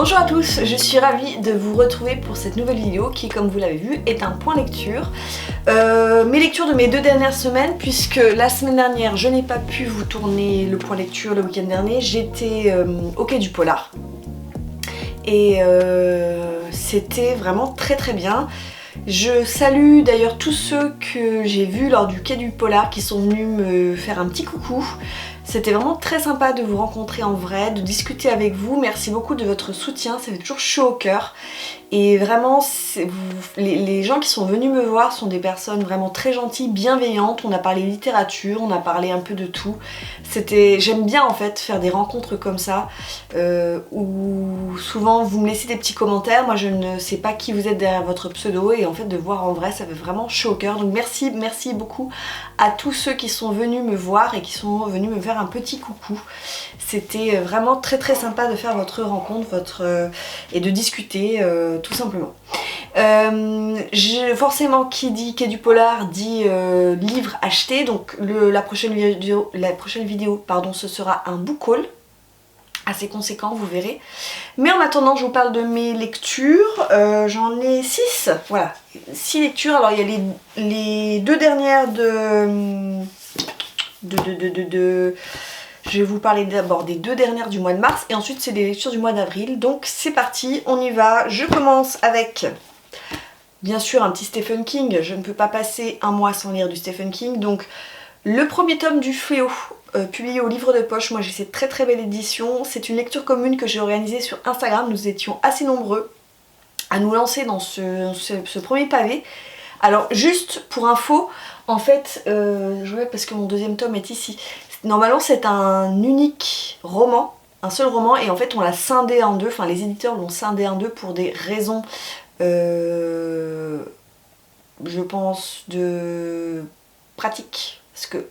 Bonjour à tous, je suis ravie de vous retrouver pour cette nouvelle vidéo qui, comme vous l'avez vu, est un point lecture. Mes lectures de mes 2 dernières semaines, puisque la semaine dernière je n'ai pas pu vous tourner le point lecture le week-end dernier, j'étais au Quai du Polar. Et c'était vraiment très très bien. Je salue d'ailleurs tous ceux que j'ai vus lors du Quai du Polar qui sont venus me faire un petit coucou. C'était vraiment très sympa de vous rencontrer en vrai, de discuter avec vous. Merci beaucoup de votre soutien, ça fait toujours chaud au cœur. Et vraiment, les gens qui sont venus me voir sont des personnes vraiment très gentilles, bienveillantes. On a parlé littérature, on a parlé un peu de tout. J'aime bien en fait faire des rencontres comme ça, où souvent vous me laissez des petits commentaires. Moi je ne sais pas qui vous êtes derrière votre pseudo et en fait de voir en vrai ça fait vraiment chaud au cœur. Donc merci beaucoup à tous ceux qui sont venus me voir et qui sont venus me faire un petit coucou. C'était vraiment très très sympa de faire votre rencontre et de discuter tout simplement. Forcément qui dit Quai du Polar dit livre acheté, donc la prochaine vidéo pardon, ce sera un book haul assez conséquent, vous verrez. Mais en attendant, je vous parle de mes lectures. J'en ai 6, voilà, 6 lectures. Alors il y a les 2 dernières je vais vous parler d'abord des 2 dernières du mois de mars et ensuite c'est des lectures du mois d'avril. Donc c'est parti, on y va. Je commence avec bien sûr un petit Stephen King. Je ne peux pas passer un mois sans lire du Stephen King. Donc le premier tome du Fléau, publié au livre de poche. Moi j'ai cette très très belle édition. C'est une lecture commune que j'ai organisée sur Instagram. Nous étions assez nombreux à nous lancer dans ce premier pavé. Alors juste pour info, en fait, je regarde parce que mon 2e tome est ici. Normalement c'est un unique roman, un seul roman, et en fait on l'a scindé en 2, enfin les éditeurs l'ont scindé en 2 pour des raisons, je pense, de pratique. Parce que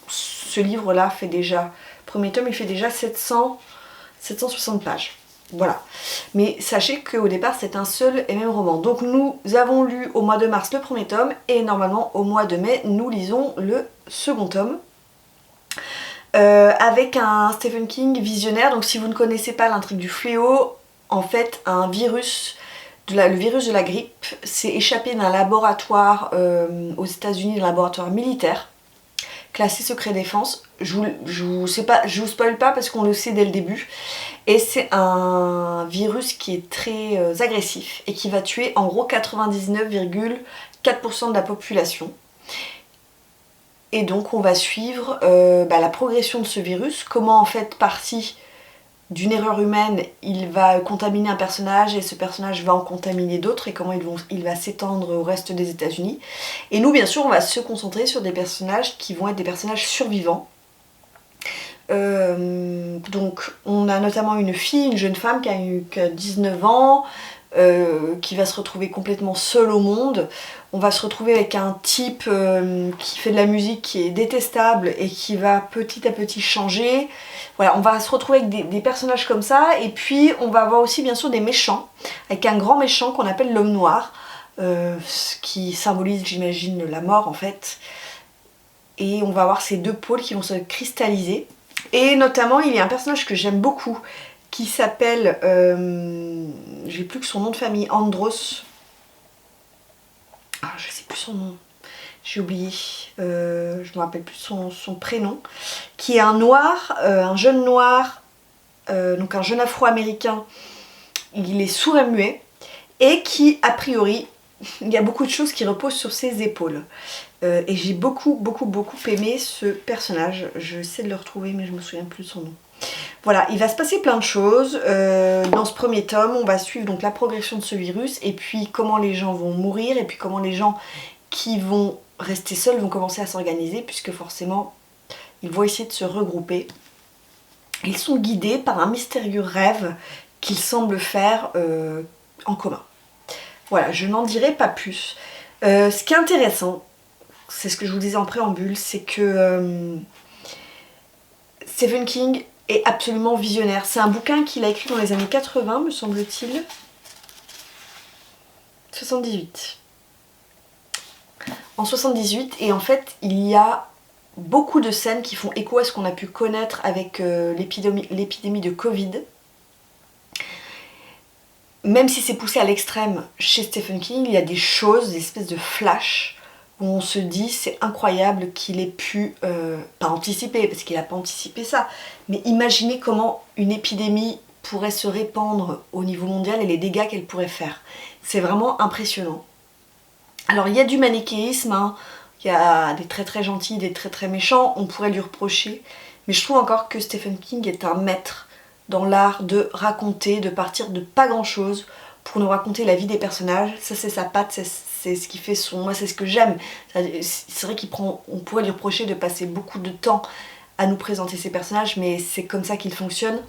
ce livre-là fait déjà, premier tome il fait déjà 760 pages. Voilà. Mais sachez qu'au départ c'est un seul et même roman. Donc nous avons lu au mois de mars le premier tome et normalement au mois de mai nous lisons le second tome. Avec un Stephen King visionnaire. Donc si vous ne connaissez pas l'intrigue du Fléau, en fait un virus, le virus de la grippe s'est échappé d'un laboratoire aux États-Unis, un laboratoire militaire classé secret défense. Je vous spoil pas parce qu'on le sait dès le début. Et c'est un virus qui est très agressif et qui va tuer en gros 99,4% de la population. Et donc on va suivre la progression de ce virus, comment en fait parti d'une erreur humaine il va contaminer un personnage et ce personnage va en contaminer d'autres et comment il va s'étendre au reste des États-Unis. Et nous bien sûr on va se concentrer sur des personnages qui vont être des personnages survivants. Donc on a notamment une fille, une jeune femme qui a 19 ans, qui va se retrouver complètement seule au monde. On va se retrouver avec un type qui fait de la musique qui est détestable et qui va petit à petit changer. Voilà, on va se retrouver avec des personnages comme ça. Et puis on va avoir aussi bien sûr des méchants, avec un grand méchant qu'on appelle l'homme noir, ce qui symbolise, j'imagine, la mort en fait. Et on va avoir ces 2 pôles qui vont se cristalliser. Et notamment il y a un personnage que j'aime beaucoup qui s'appelle, j'ai plus que son nom de famille, Andros. Ah, je sais plus son nom, j'ai oublié, je me rappelle plus son prénom, qui est un noir, un jeune noir, donc un jeune afro-américain. Il est sourd et muet et qui, a priori, il y a beaucoup de choses qui reposent sur ses épaules. Et j'ai beaucoup aimé ce personnage. Je sais de le retrouver mais je me souviens plus de son nom. Voilà, il va se passer plein de choses. Dans ce premier tome, on va suivre donc la progression de ce virus et puis comment les gens vont mourir et puis comment les gens qui vont rester seuls vont commencer à s'organiser puisque forcément, ils vont essayer de se regrouper. Ils sont guidés par un mystérieux rêve qu'ils semblent faire en commun. Voilà, je n'en dirai pas plus. Ce qui est intéressant, c'est ce que je vous disais en préambule, c'est que Stephen King est absolument visionnaire. C'est un bouquin qu'il a écrit dans les années 80, me semble-t-il. 78. En 78, et en fait, il y a beaucoup de scènes qui font écho à ce qu'on a pu connaître avec l'épidémie de Covid. même si c'est poussé à l'extrême chez Stephen King, il y a des choses, des espèces de flash où on se dit c'est incroyable qu'il ait pu, pas anticiper, parce qu'il n'a pas anticipé ça, mais imaginer comment une épidémie pourrait se répandre au niveau mondial et les dégâts qu'elle pourrait faire. C'est vraiment impressionnant. Alors il y a du manichéisme, hein. Il y a des très très gentils, des très très méchants, on pourrait lui reprocher, mais je trouve encore que Stephen King est un maître dans l'art de raconter, de partir de pas grand chose pour nous raconter la vie des personnages. Ça c'est sa patte, c'est ce qui fait son... Moi c'est ce que j'aime. C'est vrai on pourrait lui reprocher de passer beaucoup de temps à nous présenter ses personnages, mais c'est comme ça qu'il fonctionne.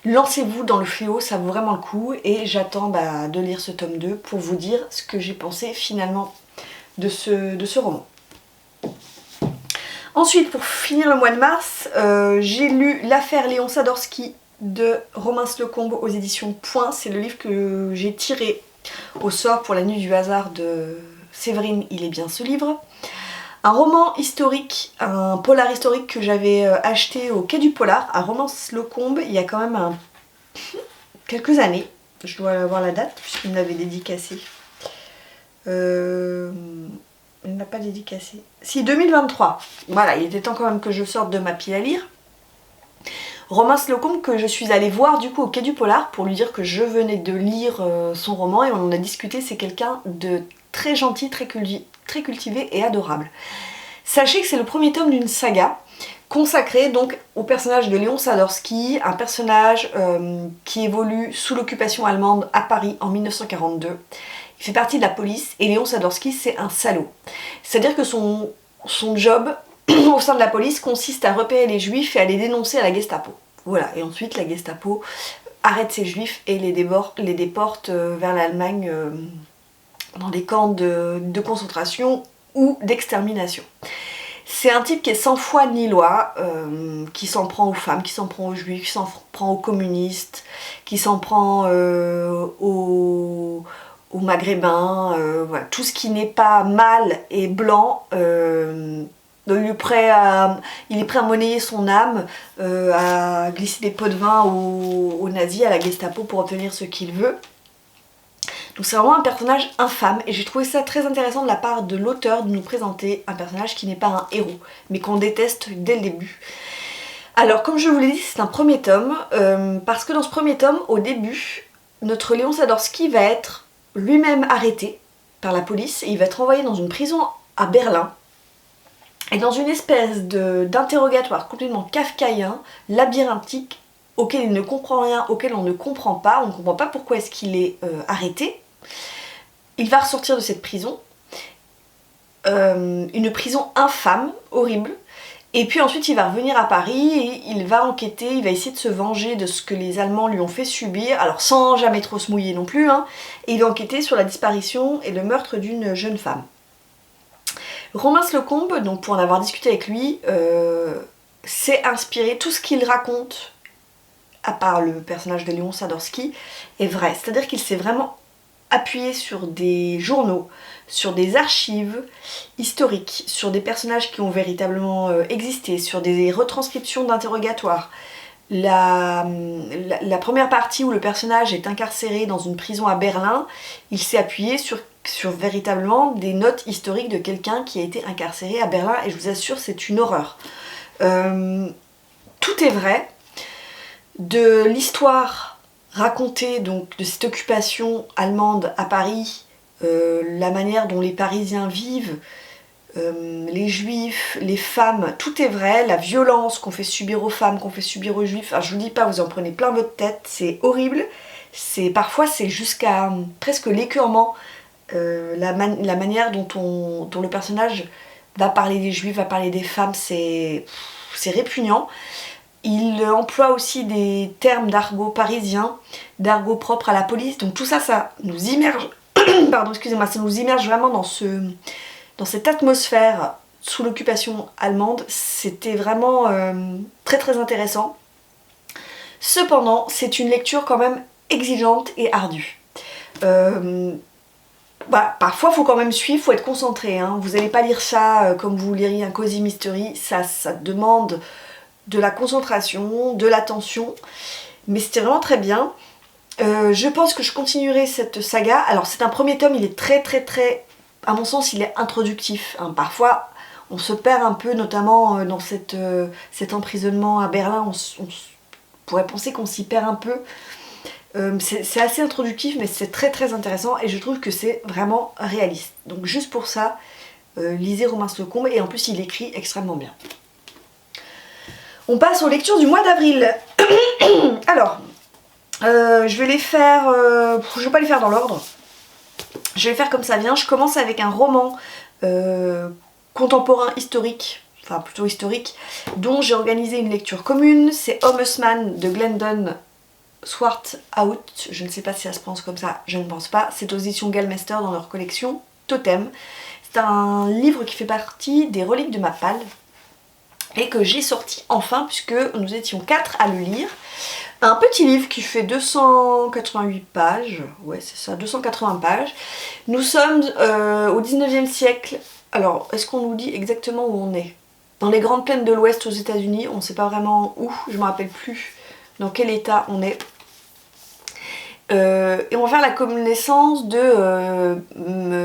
Lancez-vous dans le fléau, ça vaut vraiment le coup, et j'attends de lire ce tome 2 pour vous dire ce que j'ai pensé finalement de ce roman. Ensuite, pour finir le mois de mars, j'ai lu L'affaire Léon Sadorsky de Romain Slocombe aux éditions Point. C'est le livre que j'ai tiré au sort pour la nuit du hasard de Séverine, il est bien ce livre. Un roman historique, un polar historique que j'avais acheté au Quai du Polar, à Romain Slocombe, il y a quand même quelques années. Je dois avoir la date puisqu'il me l'avait dédicacé. Il ne l'a pas dédicacé. Si, 2023. Voilà, il était temps quand même que je sorte de ma pile à lire. Romain Slocombe que je suis allée voir du coup au Quai du Polar pour lui dire que je venais de lire son roman et on en a discuté. C'est quelqu'un de très gentil, très cultivé et adorable. Sachez que c'est le premier tome d'une saga consacrée donc au personnage de Léon Sadorsky, un personnage qui évolue sous l'occupation allemande à Paris en 1942. Il fait partie de la police et Léon Sadorsky c'est un salaud. C'est-à-dire que son job au sein de la police consiste à repérer les juifs et à les dénoncer à la Gestapo. Voilà, et ensuite la Gestapo arrête ces juifs et les déporte vers l'Allemagne dans des camps de concentration ou d'extermination. C'est un type qui est sans foi ni loi, qui s'en prend aux femmes, qui s'en prend aux juifs, qui s'en prend aux communistes, qui s'en prend aux maghrébins, voilà. Tout ce qui n'est pas mâle et blanc, il est prêt à monnayer son âme, à glisser des pots de vin aux nazis, à la Gestapo pour obtenir ce qu'il veut. Donc c'est vraiment un personnage infâme et j'ai trouvé ça très intéressant de la part de l'auteur de nous présenter un personnage qui n'est pas un héros, mais qu'on déteste dès le début. Alors comme je vous l'ai dit, c'est un premier tome, parce que dans ce premier tome, au début, notre Léon Sadorsky va être lui-même arrêté par la police et il va être envoyé dans une prison à Berlin. Et dans une espèce d'interrogatoire complètement kafkaïen, labyrinthique, auquel il ne comprend rien, auquel on ne comprend pas pourquoi est-ce qu'il est arrêté. Il va ressortir de cette prison, une prison infâme, horrible, et puis ensuite il va revenir à Paris et il va enquêter, il va essayer de se venger de ce que les Allemands lui ont fait subir, alors sans jamais trop se mouiller non plus, hein, et il va enquêter sur la disparition et le meurtre d'une jeune femme. Romain Slocombe, donc pour en avoir discuté avec lui, s'est inspiré, tout ce qu'il raconte, à part le personnage de Léon Sadorsky, est vrai. C'est-à-dire qu'il s'est vraiment appuyé sur des journaux, sur des archives historiques, sur des personnages qui ont véritablement existé, sur des retranscriptions d'interrogatoires. La première partie où le personnage est incarcéré dans une prison à Berlin, il s'est appuyé sur véritablement des notes historiques de quelqu'un qui a été incarcéré à Berlin et je vous assure c'est une horreur. Tout est vrai. De l'histoire racontée donc de cette occupation allemande à Paris, la manière dont les Parisiens vivent, les juifs, les femmes, tout est vrai, la violence qu'on fait subir aux femmes, qu'on fait subir aux juifs, je vous dis pas, vous en prenez plein votre tête, c'est horrible, parfois c'est jusqu'à presque l'écœurement, la manière dont le personnage va parler des juifs, va parler des femmes, c'est répugnant. Il emploie aussi des termes d'argot parisien, d'argot propre à la police, donc tout ça, ça nous immerge, pardon, excusez-moi, ça nous immerge vraiment dans cette atmosphère sous l'occupation allemande. C'était vraiment très très intéressant. Cependant, c'est une lecture quand même exigeante et ardue. Parfois, il faut quand même suivre, il faut être concentré. Hein. Vous n'allez pas lire ça comme vous liriez un Cozy Mystery, ça demande de la concentration, de l'attention, mais c'était vraiment très bien. Je pense que je continuerai cette saga. Alors c'est un premier tome, il est très, à mon sens, il est introductif. Hein. Parfois, on se perd un peu, notamment dans cet emprisonnement à Berlin. On pourrait penser qu'on s'y perd un peu. C'est assez introductif, mais c'est très intéressant et je trouve que c'est vraiment réaliste. Donc juste pour ça, lisez Romain Slocombe, et en plus il écrit extrêmement bien. On passe aux lectures du mois d'avril. Alors, je vais les faire... je vais pas les faire dans l'ordre. Je vais les faire comme ça vient. Je commence avec un roman contemporain historique, enfin plutôt historique, dont j'ai organisé une lecture commune. C'est Homesman de Glendon Swarthout. Je ne sais pas si ça se prononce comme ça, je ne pense pas. C'est aux éditions Gallmeister dans leur collection Totem. C'est un livre qui fait partie des reliques de ma palle et que j'ai sorti enfin puisque nous étions 4 à le lire. Un petit livre qui fait 288 pages, ouais c'est ça, 280 pages. Nous sommes au 19e siècle. Alors, est-ce qu'on nous dit exactement où on est? Dans les grandes plaines de l'Ouest aux États-Unis, on ne sait pas vraiment où, je ne me rappelle plus dans quel état on est. Et on va faire la connaissance de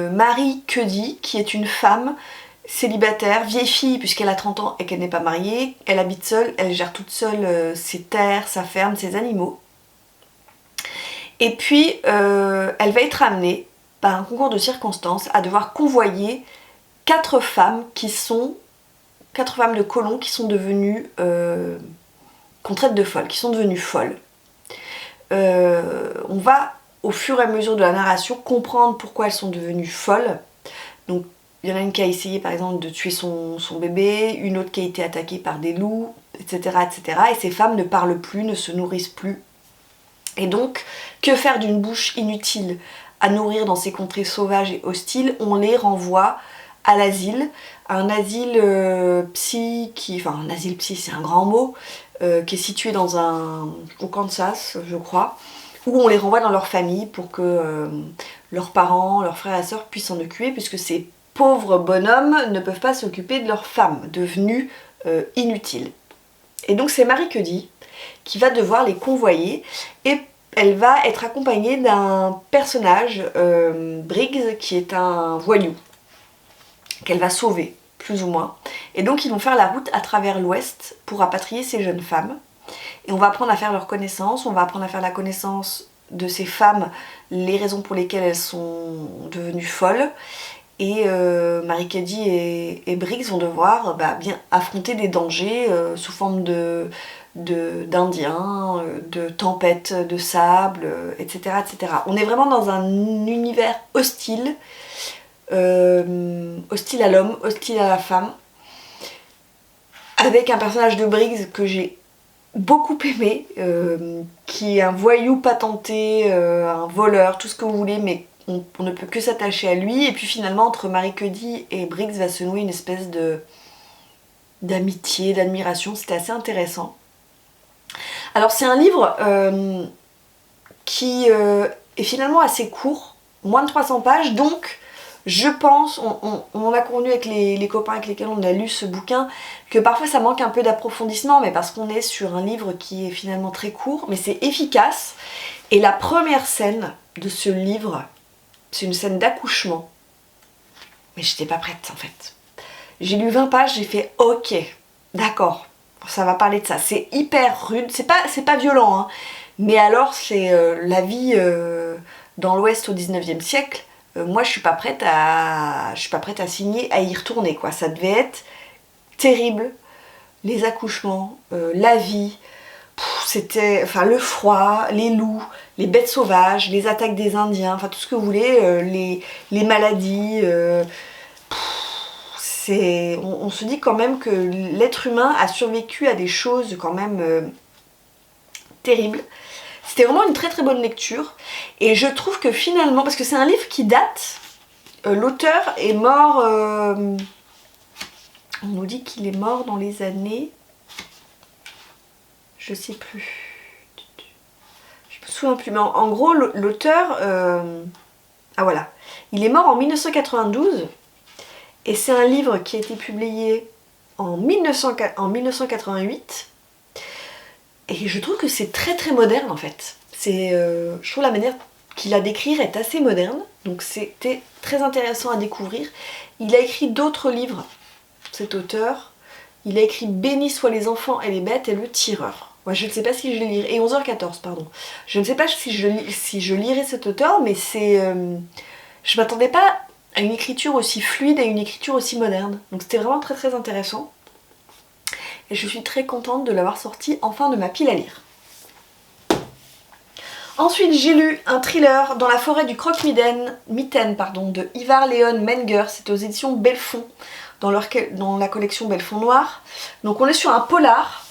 Marie Cuddy, qui est une femme célibataire, vieille fille puisqu'elle a 30 ans et qu'elle n'est pas mariée. Elle habite seule, elle gère toute seule ses terres, sa ferme, ses animaux. Et puis elle va être amenée par un concours de circonstances à devoir convoyer 4 femmes de colons qui sont devenues qu'on traite de folles, qui sont devenues folles. On va au fur et à mesure de la narration comprendre pourquoi elles sont devenues folles. Donc il y en a une qui a essayé par exemple de tuer son bébé, une autre qui a été attaquée par des loups, etc. Et ces femmes ne parlent plus, ne se nourrissent plus. Et donc, que faire d'une bouche inutile à nourrir dans ces contrées sauvages et hostiles? On les renvoie à l'asile, un asile psy, enfin un asile psy c'est un grand mot, qui est situé au Kansas je crois, où on les renvoie dans leur famille pour que leurs parents, leurs frères et sœurs puissent s'en occuper, puisque ces pauvres bonhommes ne peuvent pas s'occuper de leurs femmes, devenues inutiles. Et donc c'est Marie Cuddy qui va devoir les convoyer, et elle va être accompagnée d'un personnage, Briggs, qui est un voyou, qu'elle va sauver, plus ou moins. Et donc ils vont faire la route à travers l'Ouest pour rapatrier ces jeunes femmes. Et on va apprendre à faire leur connaissance, on va apprendre à faire la connaissance de ces femmes, les raisons pour lesquelles elles sont devenues folles. Et Marie Cuddy et Briggs vont devoir bien affronter des dangers sous forme d'indiens, de tempêtes de sable, etc., etc. On est vraiment dans un univers hostile, hostile à l'homme, hostile à la femme, avec un personnage de Briggs que j'ai beaucoup aimé, qui est un voyou patenté, un voleur, tout ce que vous voulez, mais on ne peut que s'attacher à lui. Et puis finalement, entre Marie Cuddy et Briggs va se nouer une espèce d'amitié, d'admiration. C'était assez intéressant. Alors c'est un livre qui est finalement assez court, moins de 300 pages, donc je pense, on a convenu avec les copains avec lesquels on a lu ce bouquin, que parfois ça manque un peu d'approfondissement, mais parce qu'on est sur un livre qui est finalement très court, mais c'est efficace. Et la première scène de ce livre, c'est une scène d'accouchement, mais j'étais pas prête en fait. J'ai lu 20 pages, j'ai fait ok, d'accord, ça va parler de ça. C'est hyper rude, c'est pas violent, hein, mais alors c'est la vie dans l'Ouest au 19e siècle. Moi je suis pas prête à signer, à y retourner quoi. Ça devait être terrible, les accouchements, la vie, c'était, enfin le froid, les loups, les bêtes sauvages, les attaques des Indiens, enfin tout ce que vous voulez, les maladies. On se dit quand même que l'être humain a survécu à des choses quand même terribles. C'était vraiment une très bonne lecture, et je trouve que finalement, parce que c'est un livre qui date, l'auteur est mort, on nous dit qu'il est mort dans les années, je sais plus, je me souviens plus, mais en gros l'auteur, ah voilà, il est mort en 1992, et c'est un livre qui a été publié en 1988. Et je trouve que c'est très moderne en fait. Je trouve la manière qu'il a d'écrire est assez moderne, donc c'était très intéressant à découvrir. Il a écrit d'autres livres, cet auteur. Il a écrit Bénis soient les enfants et les bêtes et Le Tireur. Moi, je ne sais pas si je le lirai. Et 11h14, pardon. Je ne sais pas si je lirai cet auteur, mais c'est... je m'attendais pas à une écriture aussi fluide et une écriture aussi moderne. Donc c'était vraiment très très intéressant. Et je suis très contente de l'avoir sorti enfin de ma pile à lire. Ensuite, j'ai lu un thriller Dans la forêt du croque-mitaine de Ivar Leon Menger. C'est aux éditions Belfond, dans la collection Belfond Noir. Donc on est sur un polar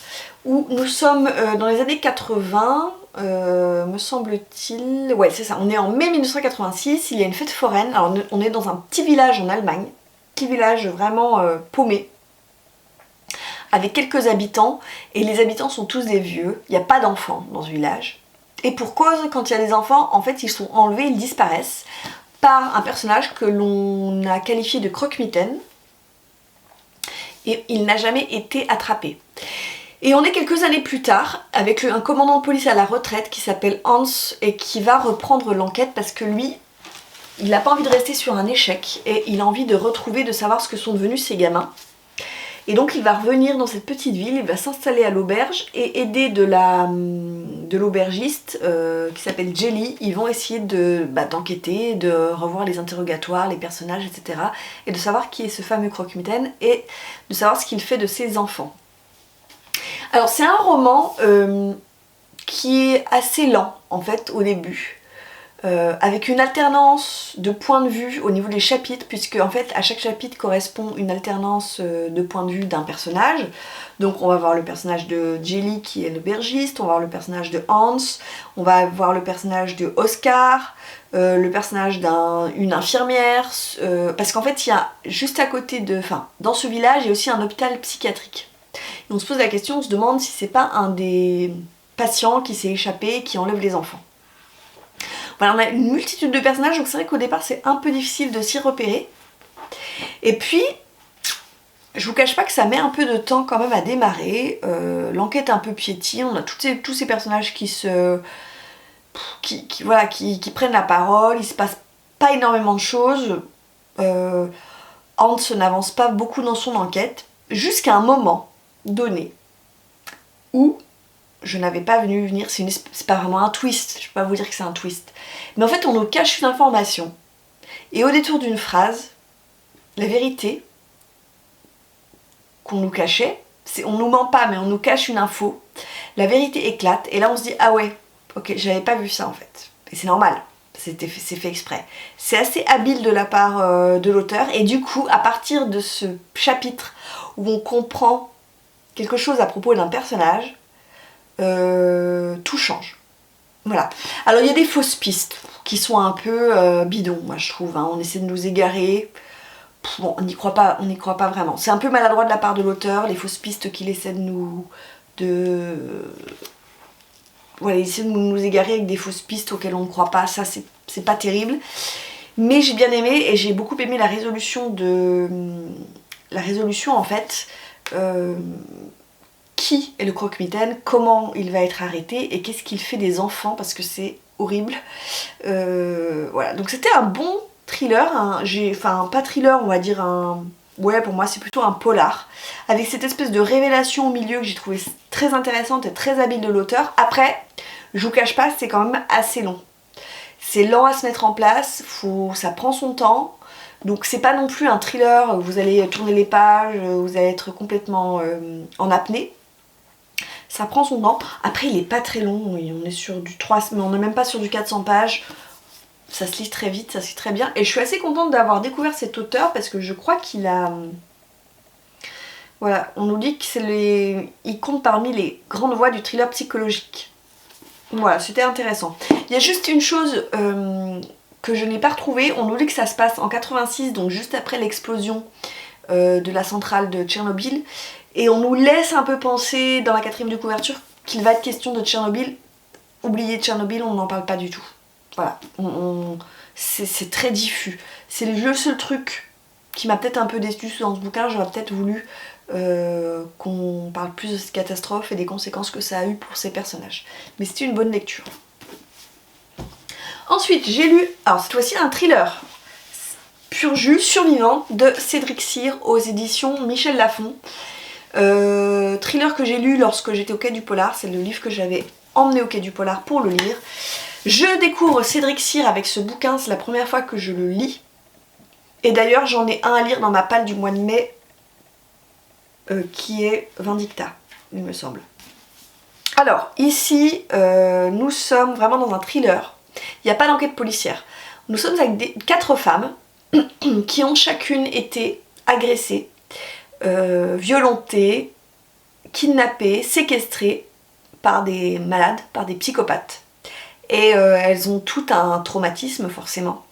où nous sommes dans les années 80, me semble-t-il. Ouais, c'est ça, on est en mai 1986, il y a une fête foraine. Alors on est dans un petit village en Allemagne, petit village vraiment paumé, avec quelques habitants, et les habitants sont tous des vieux, il n'y a pas d'enfants dans ce village. Et pour cause, quand il y a des enfants, en fait ils sont enlevés, ils disparaissent par un personnage que l'on a qualifié de croque-mitaine, et il n'a jamais été attrapé. Et on est quelques années plus tard avec un commandant de police à la retraite qui s'appelle Hans et qui va reprendre l'enquête parce que lui, il n'a pas envie de rester sur un échec et il a envie de retrouver, de savoir ce que sont devenus ces gamins. Et donc il va revenir dans cette petite ville, il va s'installer à l'auberge et aider de l'aubergiste qui s'appelle Jelly. Ils vont essayer d'enquêter, de revoir les interrogatoires, les personnages, etc. Et de savoir qui est ce fameux croque-mitaine et de savoir ce qu'il fait de ses enfants. Alors c'est un roman qui est assez lent en fait au début, avec une alternance de points de vue au niveau des chapitres, puisque en fait à chaque chapitre correspond une alternance de points de vue d'un personnage. Donc on va voir le personnage de Jelly qui est l'aubergiste, on va voir le personnage de Hans, on va voir le personnage de Oscar, le personnage d'une infirmière, parce qu'en fait il y a juste à côté dans ce village il y a aussi un hôpital psychiatrique. Et on se pose la question, on se demande si c'est pas un des patients qui s'est échappé et qui enlève les enfants. Voilà, on a une multitude de personnages, donc c'est vrai qu'au départ c'est un peu difficile de s'y repérer. Et puis, je vous cache pas que ça met un peu de temps quand même à démarrer. L'enquête est un peu piétine, on a tous ces personnages qui prennent la parole, il se passe pas énormément de choses. Hans n'avance pas beaucoup dans son enquête, jusqu'à un moment donné où je n'avais pas vu venir, c'est pas vraiment un twist, je peux pas vous dire que c'est un twist, mais en fait on nous cache une information et au détour d'une phrase, la vérité qu'on nous cachait, on nous ment pas mais on nous cache une info, la vérité éclate et là on se dit ah ouais, ok, j'avais pas vu ça en fait, et c'est normal, c'est fait exprès. C'est assez habile de la part de l'auteur et du coup à partir de ce chapitre où on comprend quelque chose à propos d'un personnage, tout change. Voilà. Alors il y a des fausses pistes qui sont un peu bidons, moi je trouve. On essaie de nous égarer. Bon, on n'y croit pas vraiment. C'est un peu maladroit de la part de l'auteur, les fausses pistes qu'il essaie Voilà, il essaie de nous égarer avec des fausses pistes auxquelles on ne croit pas. Ça, c'est pas terrible. Mais j'ai bien aimé et j'ai beaucoup aimé la résolution en fait. Qui est le croque-mitaine, comment il va être arrêté et qu'est-ce qu'il fait des enfants parce que c'est horrible. Voilà, donc c'était un bon thriller, pas thriller, on va dire ouais, pour moi c'est plutôt un polar, avec cette espèce de révélation au milieu que j'ai trouvé très intéressante et très habile de l'auteur. Après, je vous cache pas, c'est quand même assez long. C'est lent à se mettre en place, ça prend son temps. Donc c'est pas non plus un thriller, vous allez tourner les pages, vous allez être complètement en apnée. Ça prend son temps. Après il est pas très long, on est sur du 3, mais on n'est même pas sur du 400 pages. Ça se lit très vite, ça se lit très bien. Et je suis assez contente d'avoir découvert cet auteur parce que je crois qu'il a... Voilà, on nous dit qu'il compte parmi les grandes voix du thriller psychologique. Voilà, c'était intéressant. Il y a juste une chose que je n'ai pas retrouvée. On nous dit que ça se passe en 86, donc juste après l'explosion de la centrale de Tchernobyl. Et on nous laisse un peu penser dans la 4e de couverture qu'il va être question de Tchernobyl. Oubliez Tchernobyl, on n'en parle pas du tout. Voilà, c'est très diffus. C'est le seul truc qui m'a peut-être un peu déçue dans ce bouquin. J'aurais peut-être voulu qu'on parle plus de cette catastrophe et des conséquences que ça a eu pour ces personnages. Mais c'était une bonne lecture. Ensuite, j'ai lu, alors cette fois-ci un thriller, pur jus, Survivante de Cédric Cyr aux éditions Michel Lafon. Thriller que j'ai lu lorsque j'étais au Quai du Polar, c'est le livre que j'avais emmené au Quai du Polar pour le lire. Je découvre Cédric Cyr avec ce bouquin, c'est la première fois que je le lis. Et d'ailleurs j'en ai un à lire dans ma palle du mois de mai qui est Vindicta, il me semble. Alors ici nous sommes vraiment dans un thriller, il n'y a pas d'enquête policière. Nous sommes avec 4 femmes qui ont chacune été agressées, violentées, kidnappées, séquestrées par des malades, par des psychopathes. Et elles ont tout un traumatisme forcément.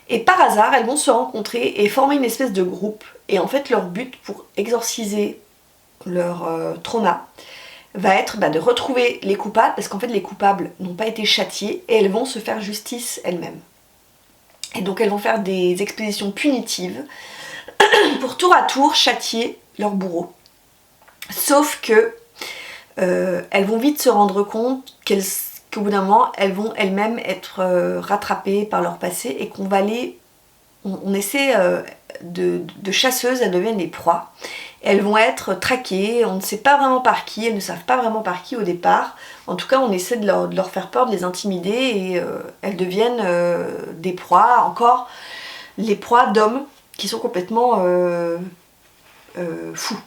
Et par hasard, elles vont se rencontrer et former une espèce de groupe. Et en fait, leur but pour exorciser leur trauma va être de retrouver les coupables, parce qu'en fait les coupables n'ont pas été châtiés et elles vont se faire justice elles-mêmes. Et donc elles vont faire des expéditions punitives pour tour à tour châtier leurs bourreaux. Sauf que elles vont vite se rendre compte qu'au bout d'un moment, elles vont elles-mêmes être rattrapées par leur passé et qu'on va on essaie de chasseuses, elles deviennent des proies. Elles vont être traquées, on ne sait pas vraiment par qui, elles ne savent pas vraiment par qui au départ. En tout cas, on essaie de leur faire peur, de les intimider et elles deviennent des proies, encore les proies d'hommes qui sont complètement fous.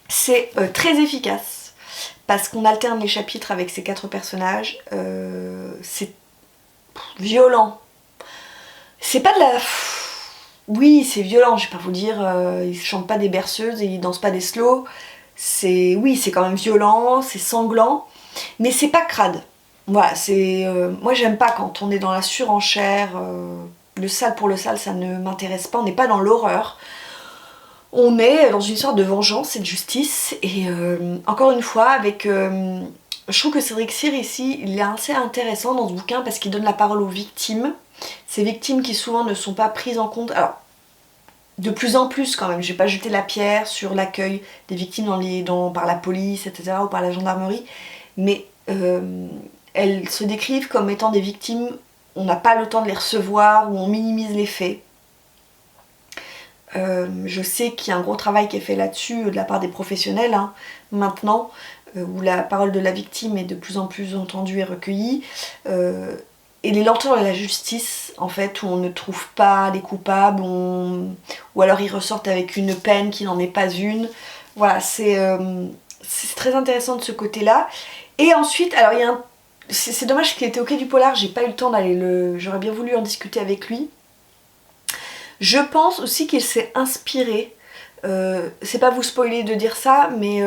C'est très efficace parce qu'on alterne les chapitres avec ces 4 personnages. C'est violent. C'est pas de la... Oui, c'est violent, je vais pas vous dire, ils chantent pas des berceuses et ils dansent pas des slows. Oui, c'est quand même violent, c'est sanglant, mais c'est pas crade. Voilà, moi j'aime pas quand on est dans la surenchère, le sale pour le sale, ça ne m'intéresse pas, on n'est pas dans l'horreur. On est dans une sorte de vengeance et de justice, et encore une fois, je trouve que Cédric Cyr ici, il est assez intéressant dans ce bouquin parce qu'il donne la parole aux victimes. Ces victimes qui souvent ne sont pas prises en compte, alors de plus en plus quand même, je vais pas jeter la pierre sur l'accueil des victimes par la police, etc. ou par la gendarmerie, mais elles se décrivent comme étant des victimes, on n'a pas le temps de les recevoir, ou on minimise les faits. Je sais qu'il y a un gros travail qui est fait là-dessus de la part des professionnels maintenant, où la parole de la victime est de plus en plus entendue et recueillie. Et les lenteurs de la justice, en fait, où on ne trouve pas les coupables, ou alors ils ressortent avec une peine qui n'en est pas une. Voilà, c'est très intéressant de ce côté-là. Et ensuite, alors c'est dommage qu'il était au Quai du Polar, j'ai pas eu le temps j'aurais bien voulu en discuter avec lui. Je pense aussi qu'il s'est inspiré, c'est pas vous spoiler de dire ça, mais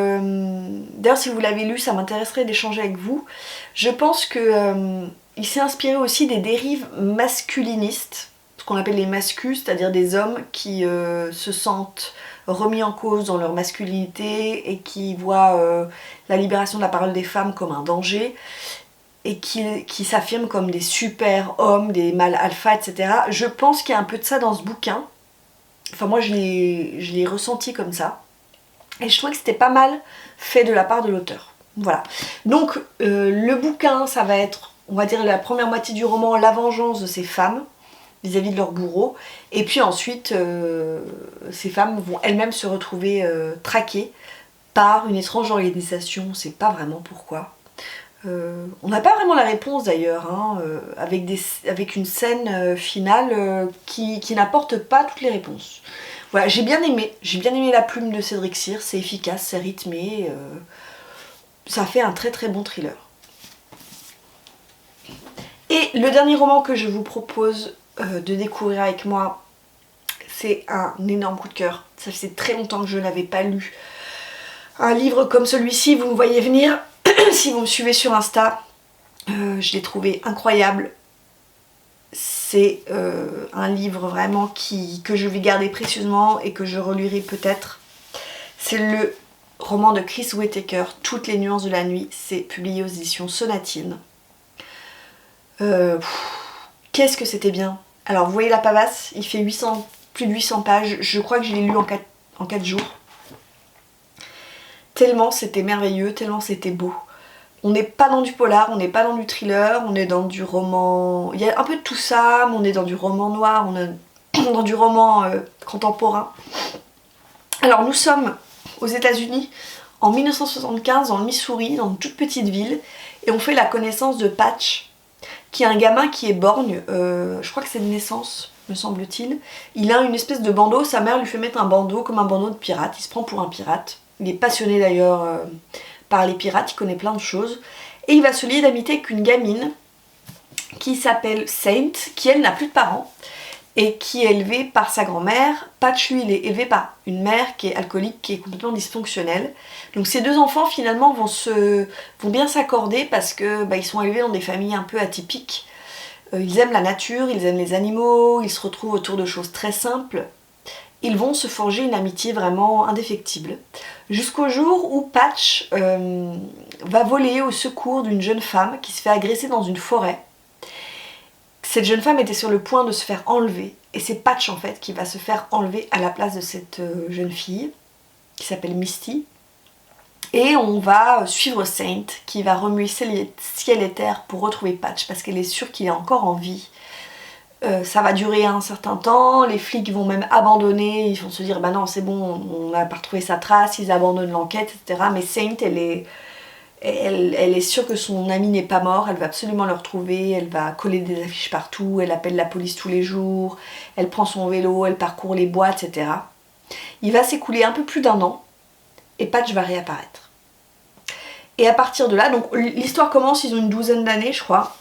d'ailleurs si vous l'avez lu, ça m'intéresserait d'échanger avec vous. Je pense que il s'est inspiré aussi des dérives masculinistes, ce qu'on appelle les mascus, c'est-à-dire des hommes qui se sentent remis en cause dans leur masculinité et qui voient la libération de la parole des femmes comme un danger et qui s'affirment comme des super hommes, des mâles alpha, etc. Je pense qu'il y a un peu de ça dans ce bouquin. Enfin moi je l'ai ressenti comme ça. Et je trouvais que c'était pas mal fait de la part de l'auteur. Voilà. Donc le bouquin, ça va être, on va dire la première moitié du roman, la vengeance de ces femmes vis-à-vis de leur bourreau. Et puis ensuite, ces femmes vont elles-mêmes se retrouver traquées par une étrange organisation, on ne sait pas vraiment pourquoi. On n'a pas vraiment la réponse d'ailleurs, avec une scène finale qui n'apporte pas toutes les réponses. Voilà, j'ai bien aimé la plume de Cédric Cyr, c'est efficace, c'est rythmé, ça fait un très très bon thriller. Et le dernier roman que je vous propose de découvrir avec moi, c'est un énorme coup de cœur. Ça faisait très longtemps que je n'avais pas lu un livre comme celui-ci, vous me voyez venir. Si vous me suivez sur Insta, je l'ai trouvé incroyable. C'est un livre vraiment que je vais garder précieusement et que je relirai peut-être. C'est le roman de Chris Whittaker, Toutes les nuances de la nuit. C'est publié aux éditions Sonatine. Qu'est-ce que c'était bien. Alors vous voyez la pavasse, il fait plus de 800 pages. Je crois que je l'ai lu en 4 jours. Tellement c'était merveilleux, tellement c'était beau. On n'est pas dans du polar, on n'est pas dans du thriller, on est dans du roman... Il y a un peu de tout ça, mais on est dans du roman noir, on est dans du roman contemporain. Alors nous sommes aux États-Unis en 1975 dans le Missouri, dans une toute petite ville, et on fait la connaissance de Patch, qui est un gamin qui est borgne, je crois que c'est de naissance, me semble-t-il. Il a une espèce de bandeau, sa mère lui fait mettre un bandeau comme un bandeau de pirate, il se prend pour un pirate. Il est passionné d'ailleurs par les pirates, il connaît plein de choses. Et il va se lier d'amitié avec une gamine qui s'appelle Saint, qui elle n'a plus de parents et qui est élevée par sa grand-mère. Patch lui il est élevé par une mère qui est alcoolique, qui est complètement dysfonctionnelle. Donc ces deux enfants finalement vont bien s'accorder parce que ils sont élevés dans des familles un peu atypiques. Ils aiment la nature, ils aiment les animaux, ils se retrouvent autour de choses très simples. Ils vont se forger une amitié vraiment indéfectible. Jusqu'au jour où Patch va voler au secours d'une jeune femme qui se fait agresser dans une forêt. Cette jeune femme était sur le point de se faire enlever. Et c'est Patch en fait qui va se faire enlever à la place de cette jeune fille, qui s'appelle Misty. Et on va suivre Saint, qui va remuer ciel et terre pour retrouver Patch, parce qu'elle est sûre qu'il est encore en vie. Ça va durer un certain temps, les flics vont même abandonner, ils vont se dire bah non c'est bon, on n'a pas retrouvé sa trace, ils abandonnent l'enquête, etc. Mais Saint, elle est sûre que son ami n'est pas mort, elle va absolument le retrouver, elle va coller des affiches partout, elle appelle la police tous les jours, elle prend son vélo, elle parcourt les bois, etc. Il va s'écouler un peu plus d'1 an, et Patch va réapparaître. Et à partir de là, donc l'histoire commence, ils ont une 12aine d'années je crois,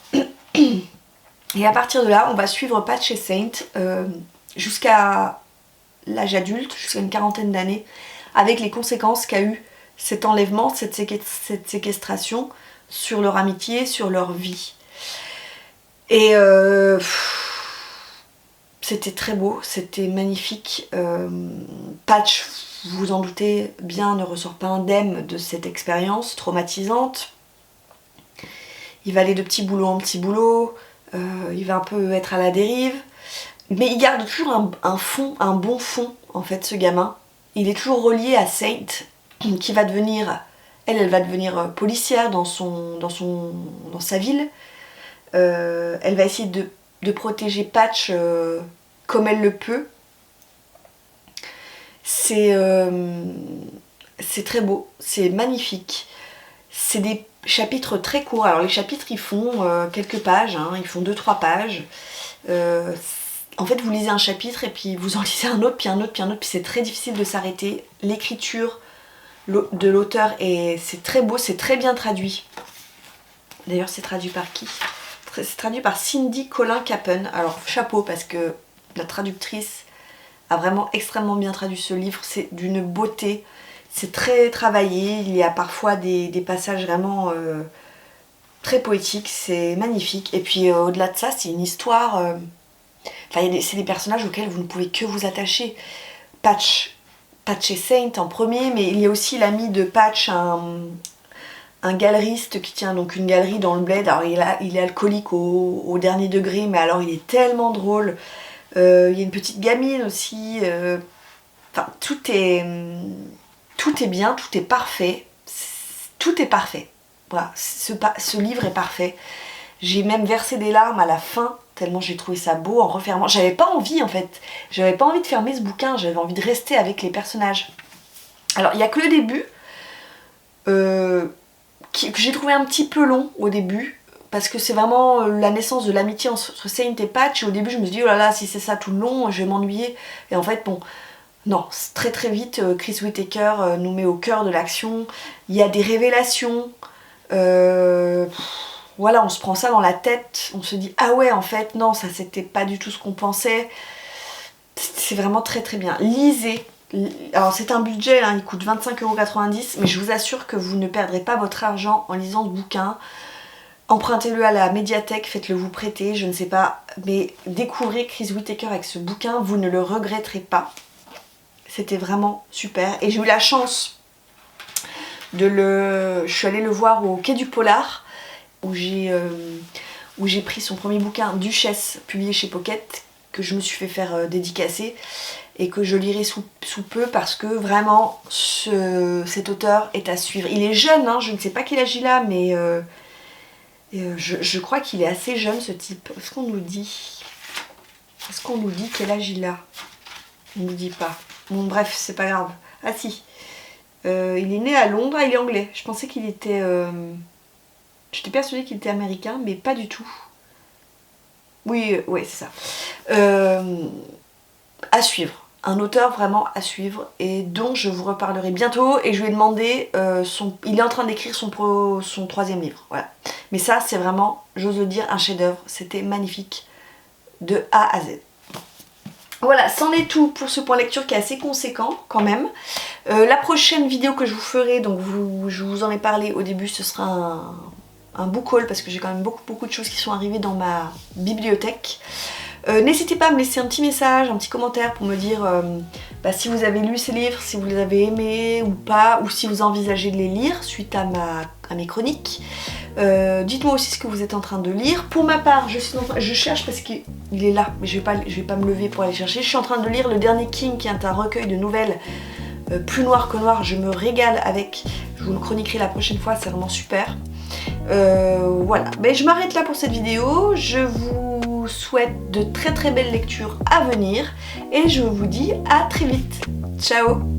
et à partir de là, on va suivre Patch et Saint jusqu'à l'âge adulte, jusqu'à une 40aine d'années, avec les conséquences qu'a eu cet enlèvement, cette séquestration sur leur amitié, sur leur vie. Et c'était très beau, c'était magnifique. Patch, vous vous en doutez bien, ne ressort pas indemne de cette expérience traumatisante. Il va aller de petit boulot en petit boulot. Il va un peu être à la dérive, mais il garde toujours un bon fond en fait ce gamin. Il est toujours relié à Saint, qui va devenir, elle va devenir policière dans sa ville. Elle va essayer de protéger Patch comme elle le peut. C'est très beau, c'est magnifique. C'est des chapitres très courts. Alors les chapitres ils font quelques pages, hein, ils font 2-3 pages. En fait vous lisez un chapitre et puis vous en lisez un autre, puis un autre, puis un autre, puis c'est très difficile de s'arrêter. L'écriture de l'auteur c'est très beau, c'est très bien traduit. D'ailleurs c'est traduit par qui? C'est traduit par Cindy Colin-Capen. Alors chapeau parce que la traductrice a vraiment extrêmement bien traduit ce livre, c'est d'une beauté. C'est très travaillé, il y a parfois des passages vraiment très poétiques, c'est magnifique. Et puis au-delà de ça, c'est une histoire... c'est des personnages auxquels vous ne pouvez que vous attacher. Patch et Saint en premier, mais il y a aussi l'ami de Patch, un galeriste qui tient donc une galerie dans le bled. Alors il est alcoolique au dernier degré, mais alors il est tellement drôle. Il y a une petite gamine aussi. Enfin, tout est bien, tout est parfait. Tout est parfait. Voilà, ce livre est parfait. J'ai même versé des larmes à la fin, tellement j'ai trouvé ça beau en refermant. J'avais pas envie en fait. J'avais pas envie de fermer ce bouquin, j'avais envie de rester avec les personnages. Alors, il n'y a que le début, que j'ai trouvé un petit peu long au début, parce que c'est vraiment la naissance de l'amitié entre Saint et Patch. Et au début, je me suis dit, oh là là, si c'est ça tout le long, je vais m'ennuyer. Et en fait, bon... Non, très très vite, Chris Whittaker nous met au cœur de l'action. Il y a des révélations. Voilà, on se prend ça dans la tête. On se dit, ah ouais, en fait, non, ça c'était pas du tout ce qu'on pensait. C'est vraiment très très bien. Lisez. Alors c'est un budget, hein, il coûte 25,90 €, mais je vous assure que vous ne perdrez pas votre argent en lisant ce bouquin. Empruntez-le à la médiathèque, faites-le vous prêter, je ne sais pas. Mais découvrez Chris Whittaker avec ce bouquin, vous ne le regretterez pas. C'était vraiment super. Et j'ai eu la chance je suis allée le voir au Quai du Polar, où j'ai pris son premier bouquin, Duchesse, publié chez Pocket, que je me suis fait faire dédicacer. et que je lirai sous peu parce que vraiment cet auteur est à suivre. Il est jeune, hein, je ne sais pas quel âge il a, mais je crois qu'il est assez jeune ce type. Est-ce qu'on nous dit quel âge il a? On ne nous dit pas. Bon bref, c'est pas grave. Ah si, il est né à Londres, il est anglais. Je pensais qu'il était... J'étais persuadée qu'il était américain, mais pas du tout. Oui, c'est ça. À suivre. Un auteur vraiment à suivre et dont je vous reparlerai bientôt. Et je lui ai demandé, il est en train d'écrire son 3e livre. Voilà. Mais ça, c'est vraiment, j'ose le dire, un chef-d'œuvre. C'était magnifique de A à Z. Voilà, c'en est tout pour ce point lecture qui est assez conséquent quand même. La prochaine vidéo que je vous ferai, donc je vous en ai parlé au début, ce sera un book haul parce que j'ai quand même beaucoup de choses qui sont arrivées dans ma bibliothèque. N'hésitez pas à me laisser un petit message, un petit commentaire pour me dire si vous avez lu ces livres, si vous les avez aimés ou pas, ou si vous envisagez de les lire suite à mes chroniques. Dites-moi aussi ce que vous êtes en train de lire. Pour ma part, je cherche parce qu'il est là, mais je vais pas me lever pour aller chercher. Je suis en train de lire le dernier King qui est un recueil de nouvelles plus noir que noir. Je me régale avec. Je vous le chroniquerai la prochaine fois, c'est vraiment super. Voilà, mais je m'arrête là pour cette vidéo. Je vous souhaite de très belles lectures à venir et je vous dis à très vite. Ciao!